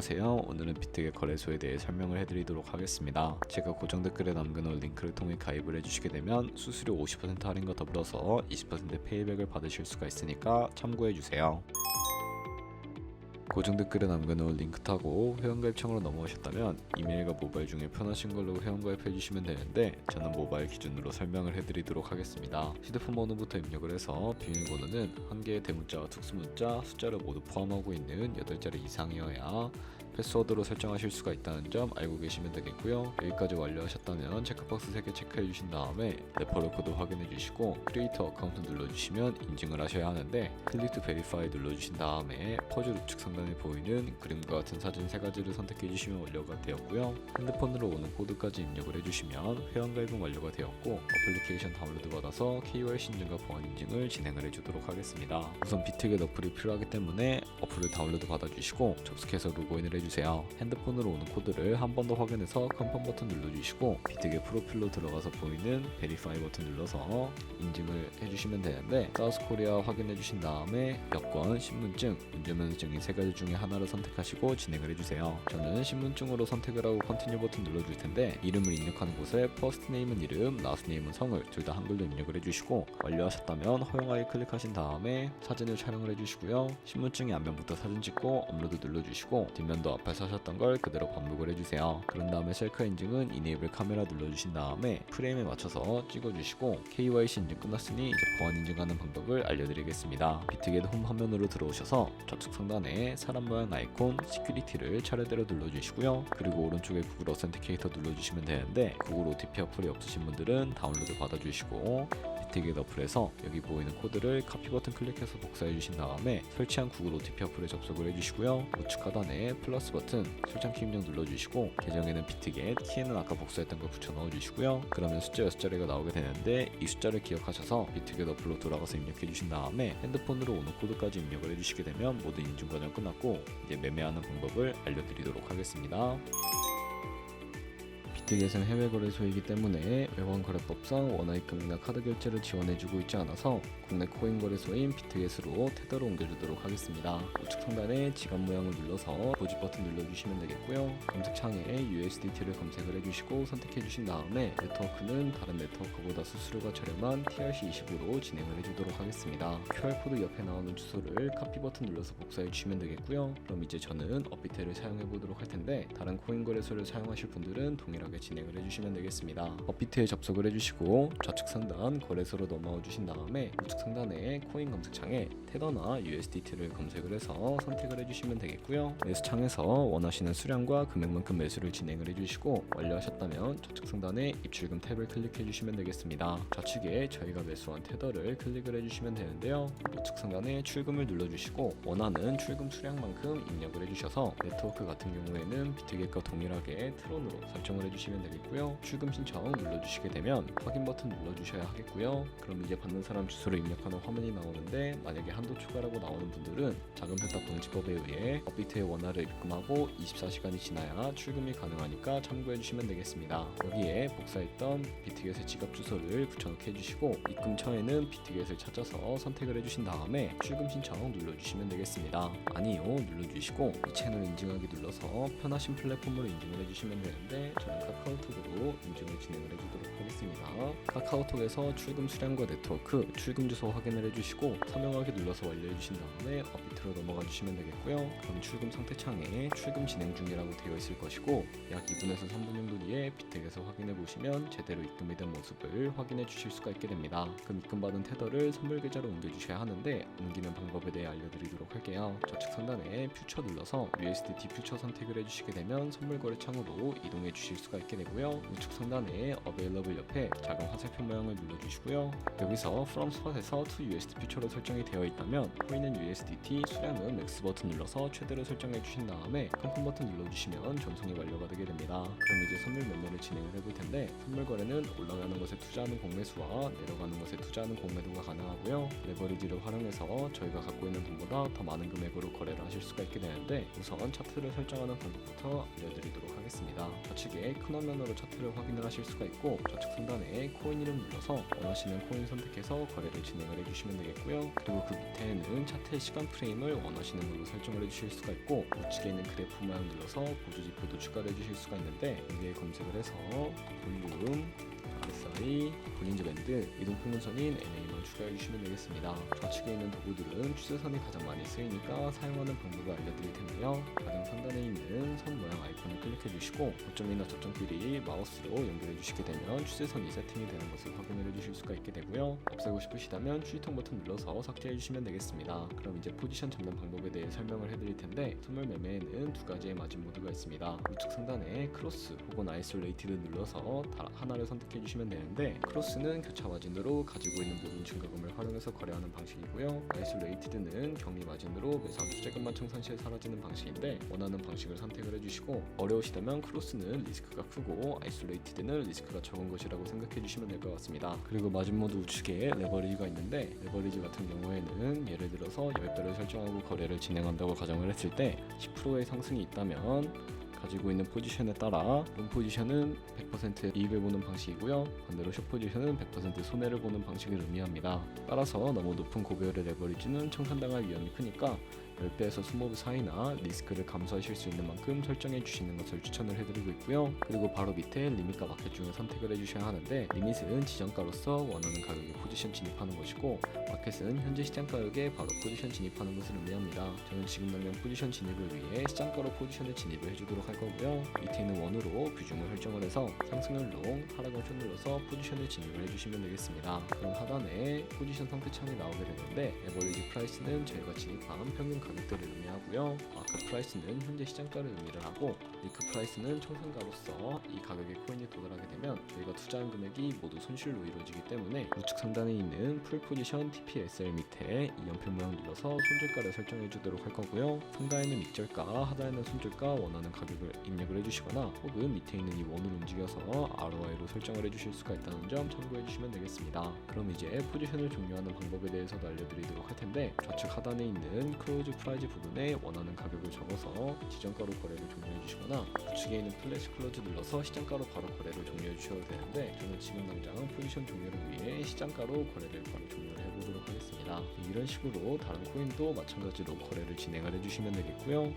안녕하세요. 오늘은 비트겟 거래소에 대해 설명을 해드리도록 하겠습니다. 제가 고정 댓글에 남겨놓은 링크를 통해 가입을 해주시게 되면 수수료 50% 할인과 더불어서 20% 페이백을 받으실 수가 있으니까 참고해주세요. 고정 댓글에 남겨놓은 링크 타고 회원가입창으로 넘어오셨다면 이메일과 모바일 중에 편하신 걸로 회원가입해주시면 되는데 저는 모바일 기준으로 설명을 해드리도록 하겠습니다. 휴대폰 번호부터 입력을 해서 비밀번호는 한 개의 대문자와 특수문자, 숫자를 모두 포함하고 있는 8자리 이상이어야 패스워드로 설정하실 수가 있다는 점 알고 계시면 되겠고요. 여기까지 완료하셨다면 체크박스 3개 체크해 주신 다음에 레퍼럴 코드 확인해 주시고 크리에이터 어카운트 눌러주시면 인증을 하셔야 하는데 클릭 투 베리파이 눌러주신 다음에 퍼즐 우측 상단에 보이는 그림과 같은 사진 3가지를 선택해 주시면 완료가 되었고요. 핸드폰으로 오는 코드까지 입력을 해주시면 회원가입은 완료가 되었고 어플리케이션 다운로드 받아서 KYC 인증과 보안 인증을 진행을 해주도록 하겠습니다. 우선 비트겟 어플이 필요하기 때문에 어플을 다운로드 받아주시고 접속해서 로그인을 해주세요. 핸드폰으로 오는 코드를 한 번 더 확인해서 컨펌 버튼 눌러주시고 비트겟 프로필로 들어가서 보이는 베리파이 버튼 눌러서 인증을 해주시면 되는데 사우스코리아 확인해 주신 다음에 여권, 신분증, 운전면허증 이 3가지 중에 하나를 선택하시고 진행을 해주세요. 저는 신분증으로 선택을 하고 컨티뉴 버튼 눌러줄 텐데 이름을 입력하는 곳에 퍼스트 네임은 이름, 라스트 네임은 성을 둘 다 한글로 입력을 해주시고 완료하셨다면 허용하기 클릭하신 다음에 사진을 촬영을 해주시고요. 신분증의 앞면부터 사진 찍고 업로드 눌러주시고 뒷면도 앞에서 하셨던 걸 그대로 반복을 해주세요. 그런 다음에 셀카 인증은 이네이블 카메라 눌러주신 다음에 프레임에 맞춰서 찍어주시고 KYC 인증 끝났으니 이제 보안 인증하는 방법을 알려드리겠습니다. 비트겟 홈 화면으로 들어오셔서 좌측 상단에 사람 모양 아이콘 시큐리티를 차례대로 눌러주시고요. 그리고 오른쪽에 구글 어센티케이터 눌러주시면 되는데 구글 OTP 어플이 없으신 분들은 다운로드 받아주시고 비트겟 어플에서 여기 보이는 코드를 카피 버튼 클릭해서 복사해 주신 다음에 설치한 구글 OTP 어플에 접속을 해주시고요. 우측 하단에 플러스 버튼 설정키 입력 눌러주시고 계정에는 비트겟, 키에는 아까 복사했던 걸 붙여 넣어주시고요. 그러면 숫자 6자리가 나오게 되는데 이 숫자를 기억하셔서 비트겟 어플로 돌아가서 입력해 주신 다음에 핸드폰으로 오는 코드까지 입력을 해주시게 되면 모든 인증 과정 끝났고 이제 매매하는 방법을 알려드리도록 하겠습니다. 비트겟은 해외 거래소이기 때문에 외환거래법상 원화입금이나 카드 결제를 지원해주고 있지 않아서 국내 코인 거래소인 비트겟으로 테더로 옮겨주도록 하겠습니다. 우측 상단에 지갑 모양을 눌러서 고지 버튼 눌러주시면 되겠고요. 검색창에 USDT를 검색을 해주시고 선택해주신 다음에 네트워크는 다른 네트워크보다 수수료가 저렴한 TRC20으로 진행을 해주도록 하겠습니다. QR코드 옆에 나오는 주소를 카피 버튼 눌러서 복사해주시면 되겠고요. 그럼 이제 저는 업비트를 사용해보도록 할 텐데 다른 코인 거래소를 사용하실 분들은 동일하게 진행을 해주시면 되겠습니다. 업비트에 접속을 해주시고 좌측 상단 거래소로 넘어와 주신 다음에 우측 상단에 코인 검색창에 테더나 USDT를 검색을 해서 선택을 해주시면 되겠고요. 매수창에서 원하시는 수량과 금액만큼 매수를 진행을 해주시고 완료하셨다면 좌측 상단에 입출금 탭을 클릭해 주시면 되겠습니다. 좌측에 저희가 매수한 테더를 클릭을 해주시면 되는데요. 우측 상단에 출금을 눌러주시고 원하는 출금 수량만큼 입력을 해주셔서 네트워크 같은 경우에는 비트겟과 동일하게 트론으로 설정을 해주시면 되겠고요. 출금 신청 눌러주시게 되면 확인 버튼 눌러주셔야 하겠고요. 그럼 이제 받는 사람 주소를 입력하는 화면이 나오는데 만약에 한도 초과라고 나오는 분들은 자금 세탁 방지법에 의해 업비트의 원화를 입금하고 24시간이 지나야 출금이 가능하니까 참고해 주시면 되겠습니다. 여기에 복사했던 비트겟의 지갑 주소를 붙여넣기 해주시고 입금처에는 비트겟을 찾아서 선택을 해주신 다음에 출금 신청 눌러주시면 되겠습니다. 아니요 눌러주시고 이 채널 인증하기 눌러서 편하신 플랫폼으로 인증을 해주시면 되는데 저는 카카오톡으로 인증을 진행을 해주도록 하겠습니다. 카카오톡에서 출금 수량과 네트워크, 출금 주소 확인을 해주시고 서명하기 눌러서 완료해주신 다음에 업비트로 넘어가 주시면 되겠고요. 그럼 출금 상태 창에 출금 진행 중이라고 되어 있을 것이고 약 2분에서 3분 정도 뒤에 비트겟에서 확인해 보시면 제대로 입금이 된 모습을 확인해 주실 수가 있게 됩니다. 그럼 입금받은 테더를 선물 계좌로 옮겨주셔야 하는데 옮기는 방법에 대해 알려드리도록 할게요. 좌측 상단에 퓨처 눌러서 USDT 퓨처 선택을 해주시게 되면 선물 거래 창으로 이동해 주실 수가 있게 되고요. 우측 상단에 Available 옆에 작은 화살표 모양을 눌러주시고요. 여기서 From Spot에서 to USD 퓨처로 설정이 되어 있다면 코인은 USDT, 수량은 맥스 버튼 눌러서 최대로 설정해 주신 다음에 컨펌 버튼 눌러주시면 전송이 완료가 되게 됩니다. 그럼 이제 선물 매매를 진행을 해볼 텐데 선물 거래는 올라가는 것에 투자하는 공매수와 내려가는 것에 투자하는 공매도가 가능하고요. 레버리지를 활용해서 저희가 갖고 있는 돈보다 더 많은 금액으로 거래를 하실 수가 있게 되는데 우선 차트를 설정하는 방법부터 알려드리도록 하겠습니다. 좌측에 큰화면으로 차트를 확인을 하실 수가 있고, 좌측 상단에 코인 이름 눌러서 원하시는 코인 선택해서 거래를 진행을 해주시면 되겠고요. 그리고 그 밑에는 차트의 시간 프레임을 원하시는 걸로 설정을 해주실 수가 있고, 우측에 있는 그래프 모양 눌러서 보조 지표도 추가를 해주실 수가 있는데, 여기에 검색을 해서 볼륨, RSI, 볼린저 밴드, 이동 평균선인 MA만 추가해 주시면 되겠습니다. 좌측에 있는 도구들은 추세선이 가장 많이 쓰이니까 사용하는 방법을 알려드릴 텐데요. 가장 상단에 있는 선 모양 아이콘을 클릭해 주시고 고점이나 저점끼리 마우스로 연결해 주시게 되면 추세선이 세팅이 되는 것을 확인을 해 주실 수가 있게 되고요. 없애고 싶으시다면 추리통 버튼 눌러서 삭제해 주시면 되겠습니다. 그럼 이제 포지션 잡는 방법에 대해 설명을 해드릴 텐데, 선물 매매에는 두 가지의 마진 모드가 있습니다. 우측 상단에 크로스 혹은 아이솔레이티드 눌러서 하나를 선택해 주시면 되는데, 크로스는 교차 마진으로 가지고 있는 모든 증가금을 활용해서 거래하는 방식이고요. 아이솔레이티드는 격리 마진으로 매수한 투자금만 청산 시에 사라지는 방식인데, 원하는 방식을 선택을 해주시고, 어려우시다면 크로스는 리스크가 크고 아이솔레이티드는 리스크가 적은 것이라고 생각해 주시면 될 것 같습니다. 그리고 마진 모드 우측에 레버리지가 있는데, 레버리지 같은 경우에는 예를 들어서 10배를 설정하고 거래를 진행한다고 가정을 했을 때 10%의 상승이 있다면 가지고 있는 포지션에 따라 롱 포지션은 100% 이익을 보는 방식이고요, 반대로 숏 포지션은 100% 손해를 보는 방식을 의미합니다. 따라서 너무 높은 고배율의 레버리지는 청산당할 위험이 크니까 10배에서 20배 사이나 리스크를 감소하실 수 있는 만큼 설정해 주시는 것을 추천을 해드리고 있고요. 그리고 바로 밑에 리밋과 마켓 중에 선택을 해주셔야 하는데, 리밋은 지정가로서 원하는 가격에 포지션 진입하는 것이고, 마켓은 현재 시장 가격에 바로 포지션 진입하는 것을 의미합니다. 저는 지금 당장 포지션 진입을 위해 시장가로 포지션에 진입을 해주도록 할 거고요. 밑에 있는 원으로 비중을 설정을 해서 상승을 롱, 하락을 숏 눌러서 포지션에 진입을 해주시면 되겠습니다. 그럼 하단에 포지션 상태 창이 나오게 되는데, 에버리지 프라이스는 저희가 진입한 평균 가격대를 의미하고요, 마켓 프라이스는 현재 시장가를 의미를 하고, 리크 프라이스는 청산가로서 이 가격에 코인이 도달하게 되면 저희가 투자한 금액이 모두 손실로 이루어지기 때문에, 우측 상단에 있는 풀 포지션 TPSL 밑에 이 연필 모양 눌러서 손절가를 설정해 주도록 할 거고요. 상단에는 밑절가, 하단에는 손절가 원하는 가격을 입력을 해주시거나, 혹은 밑에 있는 이 원을 움직여서 ROI로 설정을 해주실 수가 있다는 점 참고해 주시면 되겠습니다. 그럼 이제 포지션을 종료하는 방법에 대해서도 알려드리도록 할 텐데, 좌측 하단에 있는 클로즈 프라이즈 부분에 원하는 가격을 적어서 지정가로 거래를 종료해 주시거나, 우측에 있는 플래시 클로즈 눌러서 시장가로 바로 거래를 종료해 주셔도 되는데, 저는 지금 당장 포지션 종료를 위해 시장가로 거래를 바로 종료를 해보도록 하겠습니다. 이런 식으로 다른 코인도 마찬가지로 거래를 진행을 해주시면 되겠고요.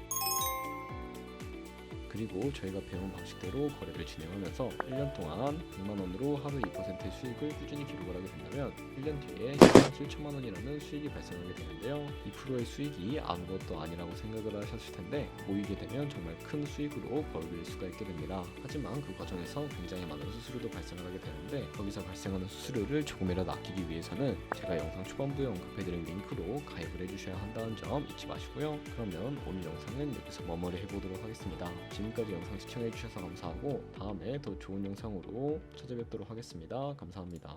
그리고 저희가 배운 방식대로 거래를 진행하면서 1년 동안 100만원으로 하루 2%의 수익을 꾸준히 기록을 하게 된다면 1년 뒤에 7천만원이라는 수익이 발생하게 되는데요. 2%의 수익이 아무것도 아니라고 생각을 하셨을 텐데, 모이게 되면 정말 큰 수익으로 벌어들일 수가 있게 됩니다. 하지만 그 과정에서 굉장히 많은 수수료도 발생을 하게 되는데, 거기서 발생하는 수수료를 조금이라도 아끼기 위해서는 제가 영상 초반부에 언급해드린 링크로 가입을 해주셔야 한다는 점 잊지 마시고요. 그러면 오늘 영상은 여기서 머머리 해보도록 하겠습니다. 지금까지 영상 시청해주셔서 감사하고, 다음에 더 좋은 영상으로 찾아뵙도록 하겠습니다. 감사합니다.